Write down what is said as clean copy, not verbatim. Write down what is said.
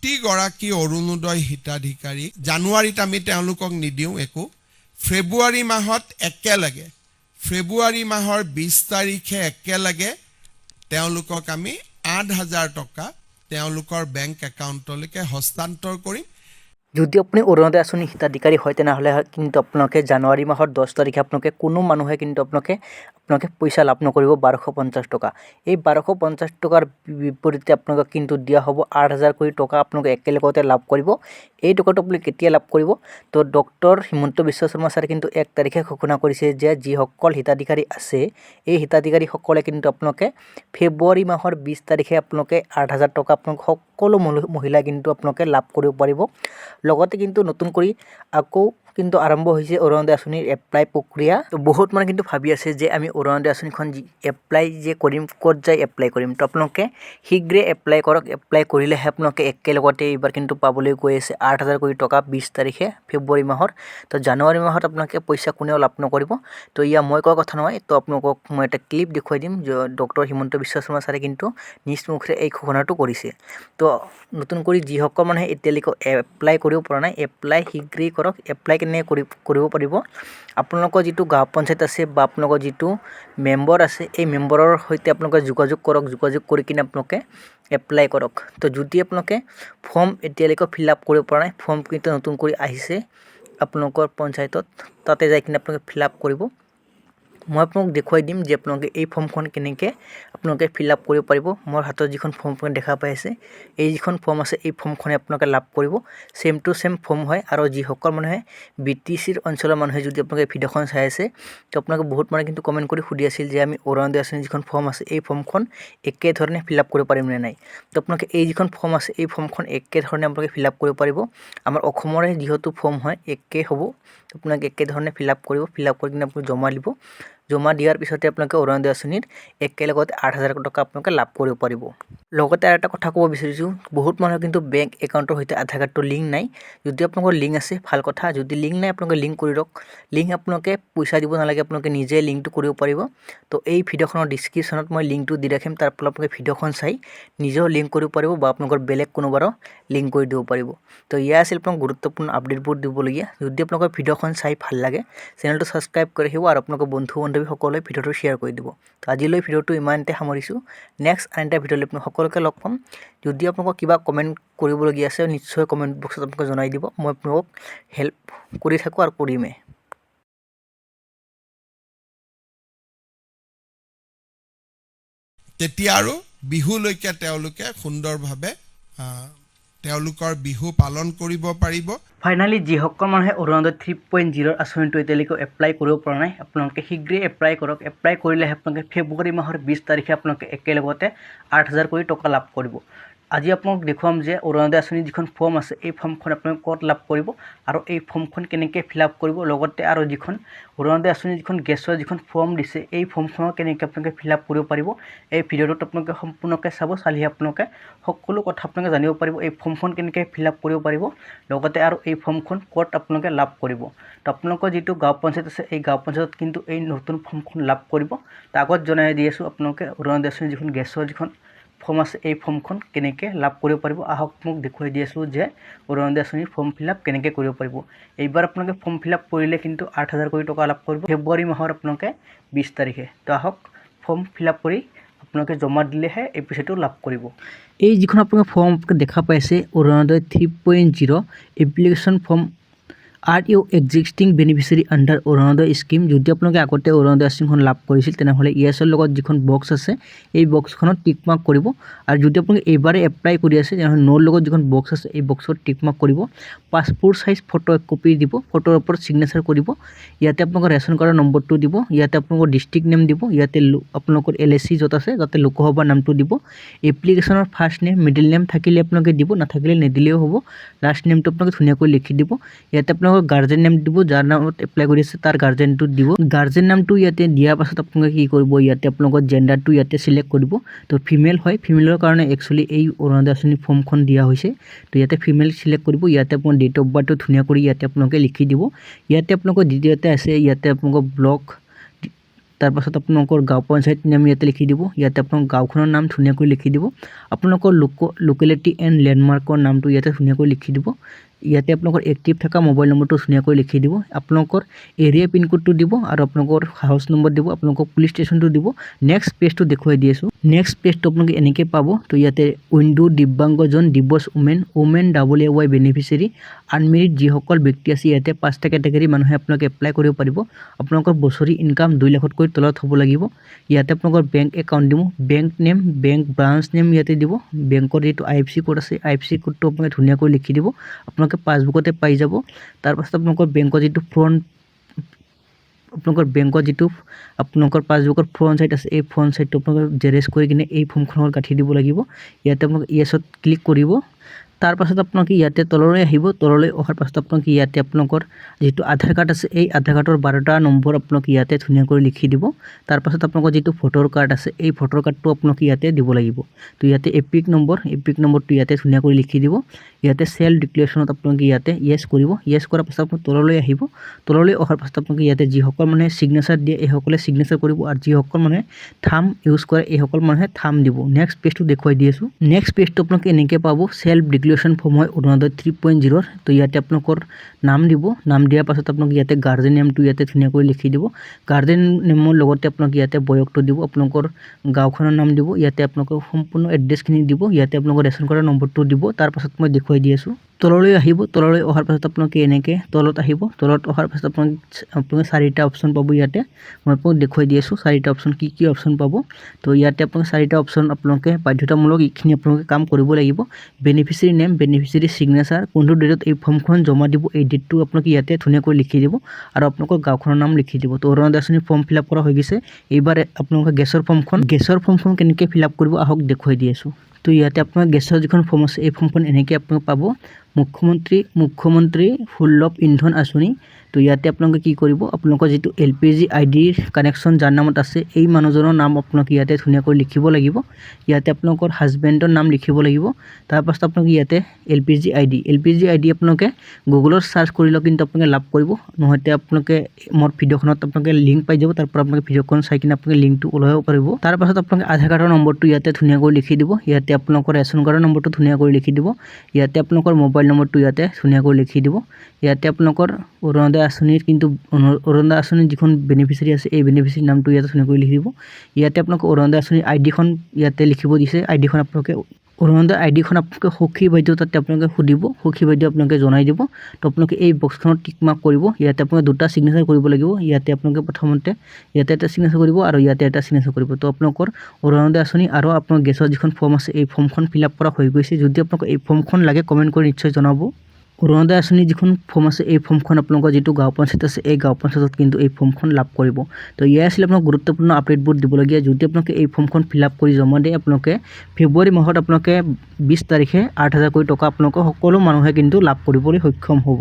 প্ৰতিগৰাকী অৰুণোদয় হিতাধিকাৰী জানুৱাৰীত আমি তেওঁলোকক নিদিওঁ একো, ফেব্ৰুৱাৰী মাহত একেলগে ফেব্ৰুৱাৰী মাহৰ 20 তাৰিখে একেলগে তেওঁলোকক আমি 8,000 টকা তেওঁলোকৰ বেংক একাউণ্টলৈকে হস্তান্তৰ কৰিম। যদি আপুনি অৰুণোদয় আঁচনি হিতাধিকাৰী হয় তেনেহ'লে কিন্তু আপোনালোকে জানুৱাৰী মাহৰ 10 তাৰিখে আপোনালোকে কোনো মানুহে কিন্তু আপোনালোকে পইচা লাভ নকৰিব 1250 টকা। এই 1250 টকাৰ বিপৰীতে আপোনালোকক কিন্তু দিয়া হ'ব 8,000 কোটি টকা আপোনালোকে একেলগতে লাভ কৰিব। এই টকাটো আপুনি কেতিয়া লাভ কৰিব? তো ডক্টৰ হিমন্ত বিশ্ব শৰ্মা ছাৰে কিন্তু 1 তাৰিখে ঘোষণা কৰিছে যে যিসকল হিতাধিকাৰী আছে এই হিতাধিকাৰীসকলে কিন্তু আপোনালোকে ফেব্ৰুৱাৰী মাহৰ 20 তাৰিখে আপোনালোকে 8,000 টকা আপোনালোক সকলো মহিলা কিন্তু আপোনালোকে লাভ কৰিব পাৰিব। লগতে কিন্তু নতুন কৰি আকৌ কিন্তু আৰম্ভ হৈছে অৰুণোদয় আঁচনিৰ এপ্লাই প্ৰক্ৰিয়া। তো বহুত মানে কিন্তু ভাবি আছে যে আমি অৰুণোদয় আঁচনিখন এপ্লাই যে কৰিম, ক'ত যাই এপ্লাই কৰিম। তো আপোনালোকে শীঘ্ৰে এপ্লাই কৰক। এপ্লাই কৰিলেহে আপোনালোকে একেলগতে এইবাৰ কিন্তু পাবলৈ গৈ আছে 8,000 কোটি টকা 20 তাৰিখে ফেব্ৰুৱাৰী মাহৰ। তো জানুৱাৰী মাহত আপোনালোকে পইচা কোনেও লাভ নকৰিব। তো ইয়া মই কোৱা কথা নহয়, তো আপোনালোকক মই এটা ক্লিপ দেখুৱাই দিম যে ডক্টৰ হিমন্ত বিশ্ব শৰ্মা ছাৰে কিন্তু নিজ মুখেৰে এই ঘোষণাটো কৰিছে। তো নতুন কৰি যিসকল মানুহে এতিয়ালৈকে এপ্লাই কৰিব পৰা নাই, এপ্লাই শীঘ্ৰেই কৰক। এপ্লাই কেনেকৈ কৰিব পাৰিব? আপোনালোকৰ যিটো গাঁও পঞ্চায়ত আছে বা আপোনালোকৰ যিটো মেম্বাৰ আছে এই মেম্বাৰৰ সৈতে আপোনালোকে যোগাযোগ কৰক। যোগাযোগ কৰি কিনে আপোনালোকে এপ্লাই কৰক। তো যদি আপোনালোকে ফৰ্ম এতিয়ালৈকে ফিল আপ কৰিব পৰা নাই, ফৰ্ম কিন্তু নতুন কৰি আহিছে আপোনালোকৰ পঞ্চায়তত, তাতে যাই কিনে আপোনালোকে ফিল আপ কৰিব। মই আপোনাক দেখুৱাই দিম যে আপোনালোকে এই ফৰ্মখন কেনেকৈ আপোনালোকে ফিল আপ কৰিব পাৰিব। মোৰ হাতত যিখন ফৰ্মখন দেখা পাই আছে, এই যিখন ফৰ্ম আছে এই ফৰ্মখনে আপোনালোকে লাভ কৰিব। ছেম টু ছেম ফৰ্ম হয়। আৰু যিসকল মানুহে BTCৰ অঞ্চলৰ মানুহে যদি আপোনালোকে ভিডিঅ'খন চাই আছে, তো আপোনালোকে বহুত মানে কিন্তু কমেণ্ট কৰি সুধি আছিল যে আমি অৰুণোদয় আঁচনিৰ যিখন ফৰ্ম আছে এই ফৰ্মখন একেধৰণে ফিল আপ কৰিব পাৰিম নে নাই। তো আপোনালোকে এই যিখন ফৰ্ম আছে এই ফৰ্মখন একেধৰণে আপোনালোকে ফিল আপ কৰিব পাৰিব। আমাৰ অসমৰে যিহেতু ফৰ্ম হয় একে হ'ব, আপোনালোকে একেধৰণে ফিল আপ কৰিব। ফিল আপ কৰি কিনে আপোনালোকে জমা দিব। জমা দিয়াৰ পিছতে আপোনালোকে অৰুণোদয় আঁচনিৰ একেলগতে 8,000 টকা আপোনালোকে লাভ কৰিব পাৰিব। লগতে আৰু এটা কথা ক'ব বিচাৰিছোঁ, বহুত মানুহৰ কিন্তু বেংক একাউণ্টৰ সৈতে আধাৰ কাৰ্ডটো লিংক নাই। যদি আপোনালোকৰ লিংক আছে ভাল কথা, যদি লিংক নাই আপোনালোকে লিংক কৰি লওক। লিংক আপোনালোকে পইচা দিব নালাগে, আপোনালোকে নিজে লিংকটো কৰিব পাৰিব। তো এই ভিডিঅ'খনৰ ডিছক্ৰিপশ্যনত মই লিংকটো দি ৰাখিম, তাৰ পৰা আপোনালোকে ভিডিঅ'খন চাই নিজেও লিংক কৰিব পাৰিব বা আপোনালোকৰ বেলেগ কোনোবাৰো লিংক কৰি দিব পাৰিব। তো ইয়া আছিল আপোনাক গুৰুত্বপূৰ্ণ আপডেটবোৰ দিবলগীয়া। যদি আপোনালোকৰ ভিডিঅ'খন চাই ভাল লাগে চেনেলটো ছাবস্ক্ৰাইব কৰি ৰাখিব আৰু আপোনালোকৰ বন্ধু বান্ধৱীসকলে ভিডিঅ'টো শ্বেয়াৰ কৰি দিব। তো আজিলৈ ভিডিঅ'টো ইমানতে সামৰিছোঁ। নেক্সট আন এটা ভিডিঅ'লৈ আপোনাক সকলোকে লগ পাম। যদি আপোনালোকৰ কিবা কমেণ্ট কৰিবলগীয়া আছে নিশ্চয় কমেণ্ট বক্সত আপোনালোকে জনাই দিব। মই আপোনালোকক হেল্প কৰি থাকোঁ আৰু কৰিমেই। তেতিয়া আৰু বিহুলৈকে তেওঁলোকে সুন্দৰভাৱে তেওঁলোকৰ বিহু পালন কৰিব পাৰিব। ফাইনেলি যিসকল মানুহে অৰুণোদয় 3.0 আঁচনিটো এতিয়ালৈকে এপ্লাই কৰিব পৰা নাই, আপোনালোকে শীঘ্ৰেই এপ্লাই কৰক। এপ্লাই কৰিলেহে আপোনালোকে ফেব্ৰুৱাৰী মাহৰ 20 তাৰিখে আপোনালোকে একেলগতে 8,000 কোটি টকা লাভ কৰিব। আজি আপোনাক দেখুৱাম যে অৰুণোদয় আঁচনিৰ যিখন ফৰ্ম আছে এই ফৰ্মখন আপোনালোকে ক'ত লাভ কৰিব আৰু এই ফৰ্মখন কেনেকৈ ফিল আপ কৰিব। লগতে আৰু যিখন অৰুণোদয় আঁচনিৰ যিখন গেছৰ যিখন ফৰ্ম দিছে এই ফৰ্মখনৰ কেনেকৈ আপোনালোকে ফিল আপ কৰিব পাৰিব। এই ভিডিঅ'টোত আপোনালোকে সম্পূৰ্ণকৈ চাব, চালেহে আপোনালোকে সকলো কথা আপোনালোকে জানিব পাৰিব। এই ফৰ্মখন কেনেকৈ ফিল আপ কৰিব পাৰিব, লগতে আৰু এই ফৰ্মখন ক'ত আপোনালোকে লাভ কৰিব। তো আপোনালোকৰ যিটো গাঁও পঞ্চায়ত আছে এই গাঁও পঞ্চায়তত কিন্তু এই নতুন ফৰ্মখন লাভ কৰিব। তো আগত জনাই দি আছোঁ আপোনালোকে অৰুণোদয় আঁচনিৰ যিখন গেছৰ যিখন ফৰ্ম আছে এই ফৰ্মখন কেনেকৈ লাভ কৰিব পাৰিব। আহক মোক দেখুৱাই দি আছোঁ যে অৰুণোদয় আঁচনিৰ ফৰ্ম ফিল আপ কেনেকৈ কৰিব পাৰিব। এইবাৰ আপোনালোকে ফৰ্ম ফিল আপ কৰিলে কিন্তু 8,000 কোটি টকা লাভ কৰিব ফেব্ৰুৱাৰী মাহৰ আপোনালোকে 20 তাৰিখে। তো আহক ফৰ্ম ফিল আপ কৰি আপোনালোকে জমা দিলেহে এই পইচাটো লাভ কৰিব। এই যিখন আপোনালোকে ফৰ্ম দেখা পাইছে Orunodoi 3.0 application form are you existing beneficiary under Orunodoi scheme. যদি আপোনালোকে আগতে অৰুণোদয় আঁচনিখন লাভ কৰিছিল তেনেহ'লে ইয়েছৰ লগত যিখন বক্স আছে এই বক্সখনত টিক মাৰ্ক কৰিব। আৰু যদি আপোনালোকে এইবাৰে এপ্লাই কৰি আছে তেনেহ'লে নোৰ লগত যিখন বক্স আছে এই বক্সত টিক মাৰ্ক কৰিব। পাছপোৰ্ট চাইজ ফটো এক কপি দিব, ফটোৰ ওপৰত ছিগনেচাৰ কৰিব। ইয়াতে আপোনালোকৰ ৰেচন কাৰ্ডৰ নম্বৰটো দিব, ইয়াতে আপোনালোকৰ ডিষ্ট্ৰিক্ট নেম দিব, ইয়াতে আপোনালোকৰ LIC য'ত আছে তাতে লোকসভা নামটো দিব। এপ্লিকেশ্যনৰ ফাৰ্ষ্ট নেম মিডিল নেম থাকিলে আপোনালোকে দিব, নাথাকিলে নিদিলেও হ'ব। লাষ্ট নেমটো আপোনালোকে ধুনীয়াকৈ লিখি দিব। ইয়াতে আপোনালোকৰ গাৰ্জেন নেম দিব, যাৰ নামত এপ্লাই কৰি আছে তাৰ গাৰ্জেনটো দিব। গাৰ্জেন নামটো ইয়াতে দিয়াৰ পাছত আপোনালোকে কি কৰিব, ইয়াতে আপোনালোকৰ জেণ্ডাৰটো ইয়াতে চিলেক্ট কৰিব। তো ফিমেল হয়, ফিমেলৰ কাৰণে একচুৱেলি এই অৰুণোদয় আঁচনি ফৰ্মখন দিয়া হৈছে। তো ইয়াতে ফিমেল চিলেক্ট কৰিব। ইয়াতে আপোনাৰ ডেট অফ বাৰ্থটো ধুনীয়া কৰি ইয়াতে আপোনালোকে লিখি দিব। ইয়াতে আপোনালোকৰ দ্বিতীয়তে আছে ইয়াতে আপোনালোকৰ ব্লক তাৰপাছত আপোনালোকৰ গাঁও পঞ্চায়ত নাম ইয়াতে লিখি দিব ইয়াতে আপোনাৰ গাঁওখনৰ নাম ধুনীয়াকৈ লিখি দিব আপোনালোকৰ লোকেলিটি এণ্ড লেণ্ডমাৰ্কৰ নামটো ইয়াতে ধুনীয়াকৈ লিখি দিব ইয়াতে আপোনালোকৰ এক্টিভ থকা মোবাইল নম্বৰটো ধুনীয়াকৈ লিখি দিব আপোনালোকৰ এৰিয়া পিনক'ডটো দিব আৰু আপোনালোকৰ হাউচ নম্বৰ দিব আপোনালোকৰ পুলিচ ষ্টেচনটো দিব নেক্সট পেজটো দেখুৱাই দি আছোঁ নেক্সট পেজটো আপোনালোকে এনেকৈ পাব তো ইয়াতে উইণ্ডো দিব্যাংগজন দিৱস ওমেন WAY বেনিফিচিয়াৰী আনমেৰিড যিসকল ব্যক্তি আছে ইয়াতে 5টা কেটেগৰী মানুহে আপোনালোকে এপ্লাই কৰিব পাৰিব আপোনালোকৰ বছৰি ইনকাম 2 লাখতকৈ তলত হ'ব লাগিব ইয়াতে আপোনালোকৰ বেংক একাউণ্ট দিব bank name bank branch name ইয়াতে দিব বেংকৰ যিটো IFSC কোড আছে IFSC কোডটো আপোনালোকে ধুনীয়াকৈ লিখি দিব আপোনালোকে পাছবুকতে পাই যাব তাৰপাছত আপোনালোকৰ বেংকৰ যিটো আপোনালোকৰ পাছবুকৰ ফ্ৰণ্ট সাইড আছে এই ফ্ৰণ্ট সাইডটো আপোনালোকে জেৰেক্স কৰি কিনে এই ফৰ্মখনত গাঁঠি দিব লাগিব ইয়াতে আপোনালোকে ইয়েছত ক্লিক কৰিব তাৰপাছত আপোনালোকে ইয়াতে তললৈ আহিব তললৈ অহাৰ পাছত আপোনালোকে ইয়াতে আপোনালোকৰ যিটো আধাৰ কাৰ্ড আছে এই আধাৰ কাৰ্ডৰ 12টা নম্বৰ আপোনালোকে ইয়াতে ধুনীয়াকৈ লিখি দিব তাৰপাছত আপোনালোকৰ যিটো ভোটৰ কাৰ্ড আছে এই ভোটৰ কাৰ্ডটো আপোনালোকে ইয়াতে দিব লাগিব তো ইয়াতে এপিক নম্বৰটো ইয়াতে ধুনীয়াকৈ লিখি দিব ইয়াতে সেল্ফ ডিক্লেৰেশ্যনত আপোনালোকে ইয়াতে ইয়েছ কৰিব ইয়েছ কৰাৰ পাছত আপোনালোকে তললৈ আহিব তললৈ অহাৰ পাছত আপোনালোকে ইয়াতে যিসকল মানুহে সিগনেচাৰ দিয়ে এইসকলে সিগনেচাৰ কৰিব আৰু যিসকল মানুহে থাম ইউজ কৰে এইসকল মানুহে থাম দিব নেক্সট পেজটো দেখুৱাই দি আছোঁ নেক্সট পেজটো আপোনালোকে এনেকৈ পাব সেল্ফ ডিক্লেৰেশ্যন ফৰ্ম হয় অৰুণোদয় 3.0 তো ইয়াতে আপোনালোকৰ নাম দিব নাম দিয়াৰ পাছত আপোনালোকে ইয়াতে গাৰ্জেন নেমটো ইয়াতে ধুনীয়াকৈ লিখি দিব গাৰ্জেন নেমৰ লগতে আপোনালোকে ইয়াতে বয়সটো দিব আপোনালোকৰ গাঁওখনৰ নাম দিব ইয়াতে আপোনালোকৰ সম্পূৰ্ণ এড্ৰেছখিনি দিব ইয়াতে আপোনালোকৰ ৰেচন কাৰ্ডৰ নম্বৰটো দিব তাৰপাছত মই দেখুৱাই দি আছোঁ তললৈ আহিব তললৈ অহাৰ পাছত আপোনালোকে এনেকৈ তলত আহিব তলত অহাৰ পাছত আপোনালোকে 4টা অপশ্যন পাব ইয়াতে মই আপোনাক দেখুৱাই দি আছোঁ 4টা অপশ্যন কি অপশ্যন পাব তো ইয়াতে আপোনালোকে 4টা অপশ্যন আপোনালোকে বাধ্যতামূলক এইখিনি আপোনালোকে কাম কৰিব লাগিব বেনিফিচিয়াৰী নেম বেনিফিচিয়াৰী সিগনেচাৰ কোনটো ডেটত এই ফৰ্মখন জমা দিব এই ডেটটো আপোনালোকে ইয়াতে ধুনীয়াকৈ লিখি দিব আৰু আপোনালোকৰ গাঁওখনৰ নাম লিখি দিব তো অৰুণোদয় আঁচনিৰ ফৰ্ম ফিল আপ কৰা হৈ গৈছে এইবাৰ আপোনালোকে গেছৰ ফৰ্মখন কেনেকৈ ফিল আপ কৰিব আহক দেখুৱাই দি আছোঁ তো ইয়াতে আপোনাৰ গেছৰ যিখন ফৰ্ম আছে এই ফৰ্মখন এনেকৈ আপোনালোকে পাব মুখ্যমন্ত্ৰী সুলভ ইন্ধন আঁচনি তো ইয়াতে আপোনালোকে কি কৰিব আপোনালোকৰ যিটো LPG আইডিৰ কানেকশ্যন যাৰ নামত আছে এই মানুহজনৰ নাম আপোনালোকে ইয়াতে ধুনীয়াকৈ লিখিব লাগিব ইয়াতে আপোনালোকৰ হাজবেণ্ডৰ নাম লিখিব লাগিব তাৰপাছত আপোনালোকে ইয়াতে LPG আইডি আপোনালোকে গুগলত চাৰ্চ কৰিলেও কিন্তু আপোনালোকে লাভ কৰিব নহয়তে আপোনালোকে মোৰ ভিডিঅ'খনত আপোনালোকে লিংক পাই যাব তাৰ পৰা আপোনালোকে ভিডিঅ'খন চাই কিনে আপোনালোকে লিংকটো ওলাব পাৰিব তাৰপাছত আপোনালোকে আধাৰ কাৰ্ডৰ নম্বৰটো ইয়াতে ধুনীয়াকৈ লিখি দিব ইয়াতে আপোনালোকৰ ৰেচন কাৰ্ডৰ নম্বৰটো ধুনীয়াকৈ লিখি দিব ইয়াতে আপোনালোকৰ মোবাইল নম্বৰটো ইয়াতে ধুনীয়াকৈ লিখি দিব ইয়াতে আপোনালোকৰ অৰুণোদয় আঁচনিৰ কিন্তু অৰুণোদয় আঁচনিৰ যিখন বেনিফিচিয়াৰী আছে এই বেনিফিচিয়াৰী নামটো ইয়াতে ধুনীয়াকৈ লিখি দিব ইয়াতে আপোনালোকে অৰুণোদয় আঁচনিৰ আইডিখন ইয়াতে লিখিব দিছে আইডিখন আপোনালোকে অৰুণোদয় আইডিখন আপোনালোকে সখী বাইদেউ তাতে আপোনালোকে সুধিব সখী বাইদেউ আপোনালোকে জনাই দিব তো আপোনালোকে এই বক্সখনত টিক মাৰ্ক কৰিব ইয়াতে আপোনালোকে 2টা সিগনেচাৰ কৰিব লাগিব ইয়াতে আপোনালোকে প্ৰথমতে ইয়াতে এটা সিগনেচাৰ কৰিব আৰু ইয়াতে এটা সিগনেচাৰ কৰিব তো আপোনালোকৰ অৰুণোদয় আঁচনি আৰু আপোনালোকৰ গেছৰ যিখন ফৰ্ম আছে এই ফৰ্মখন ফিল আপ কৰা হৈ গৈছে যদি আপোনালোকে এই ফৰ্মখন লাগে কমেণ্ট কৰি নিশ্চয় জনাব অৰুণোদয় আঁচনি যিখন ফৰ্ম আছে এই ফৰ্মখন আপোনালোকৰ যিটো গাঁও পঞ্চায়ত আছে এই গাঁও পঞ্চায়তত কিন্তু এই ফৰ্মখন লাভ কৰিব তো ইয়াৰ আছিল আপোনাক গুৰুত্বপূৰ্ণ আপডেটবোৰ দিবলগীয়া যদি আপোনালোকে এই ফৰ্মখন ফিল আপ কৰি জমা দিয়ে আপোনালোকে ফেব্ৰুৱাৰী মাহত আপোনালোকে 20 তাৰিখে 8,000 টকা আপোনালোকৰ সকলো মানুহে কিন্তু লাভ কৰিবলৈ সক্ষম হ'ব